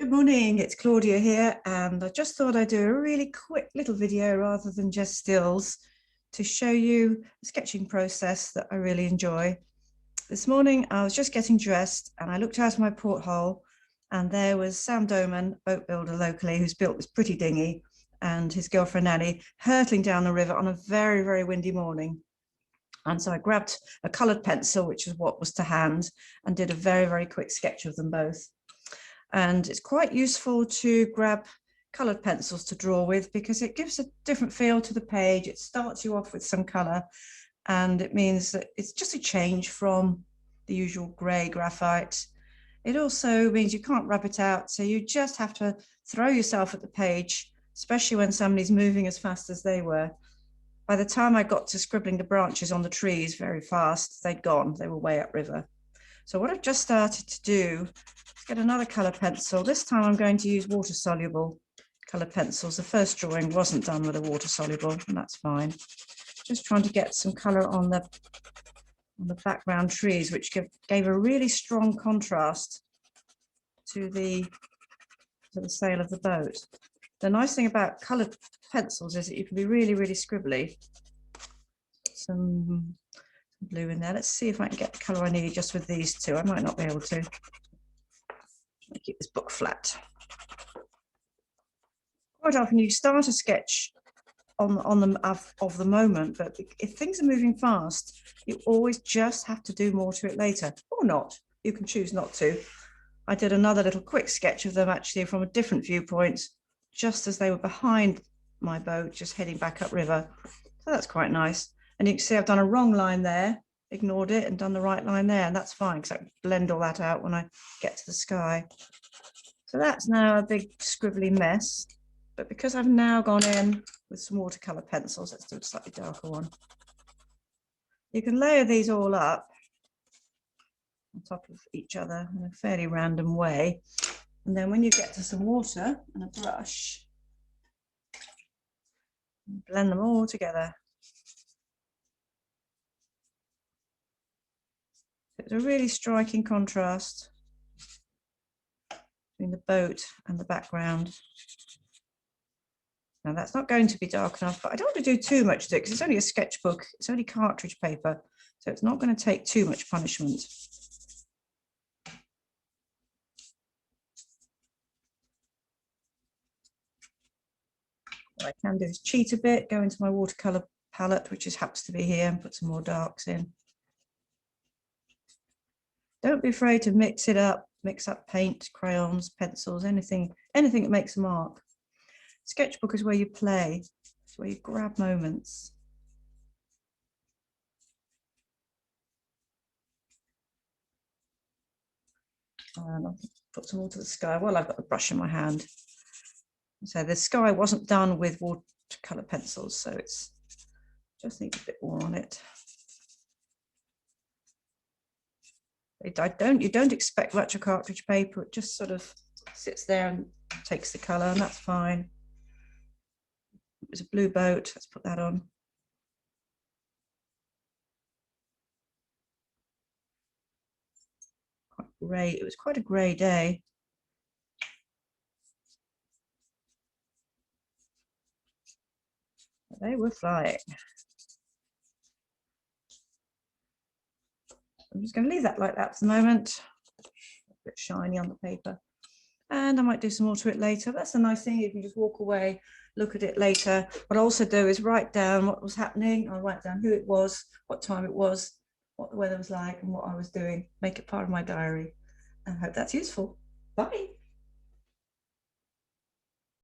Good morning, it's Claudia here, and I just thought I'd do a really quick little video rather than just stills to show you a sketching process that I really enjoy. This morning I was just getting dressed and I looked out of my porthole and there was Sam Doman, boat builder locally, who's built this pretty dinghy, and his girlfriend Annie hurtling down the river on a very, very windy morning. And so I grabbed a coloured pencil, which is what was to hand, and did a very, very quick sketch of them both. And it's quite useful to grab coloured pencils to draw with because it gives a different feel to the page. It starts you off with some colour, and it means that it's just a change from the usual grey graphite. It also means you can't rub it out, so you just have to throw yourself at the page, especially when somebody's moving as fast as they were. By the time I got to scribbling the branches on the trees very fast, they'd gone, they were way upriver. So what I've just started to do is get another colour pencil. This time I'm going to use water-soluble coloured pencils. The first drawing wasn't done with a water-soluble, and that's fine. Just trying to get some colour on the background trees, which gave a really strong contrast to the sail of the boat. The nice thing about coloured pencils is that you can be really, really scribbly. Some blue in there. Let's see if I can get the colour I need just with these two. I might not be able to. I'll keep this book flat. Quite often you start a sketch of the moment, but if things are moving fast, you always just have to do more to it later, or not. You can choose not to. I did another little quick sketch of them actually from a different viewpoint, just as they were behind my boat, just heading back upriver. So that's quite nice. And you can see I've done a wrong line there, ignored it, and done the right line there, and that's fine because I can blend all that out when I get to the sky. So that's now a big scribbly mess, but because I've now gone in with some watercolour pencils, let's do a slightly darker one. You can layer these all up on top of each other in a fairly random way, and then when you get to some water and a brush, blend them all together. It's a really striking contrast between the boat and the background. Now that's not going to be dark enough, but I don't want to do too much to it because it's only a sketchbook, it's only cartridge paper, so it's not going to take too much punishment. What I can do is cheat a bit, go into my watercolour palette, which just happens to be here, and put some more darks in. Don't be afraid to mix it up, mix up paint, crayons, pencils, anything that makes a mark. Sketchbook is where you play, it's where you grab moments. And I'll put some more to the sky. Well, I've got the brush in my hand. So the sky wasn't done with watercolour pencils, so it's just needs a bit more on it. You don't expect much of cartridge paper, it just sort of sits there and takes the colour, and that's fine. It was a blue boat, let's put that on. Quite grey, it was quite a grey day. They were flying. I'm just going to leave that like that for the moment. A bit shiny on the paper. And I might do some more to it later. That's the nice thing, you can just walk away, look at it later. What I also do is write down what was happening. I'll write down who it was, what time it was, what the weather was like, and what I was doing. Make it part of my diary. And I hope that's useful. Bye.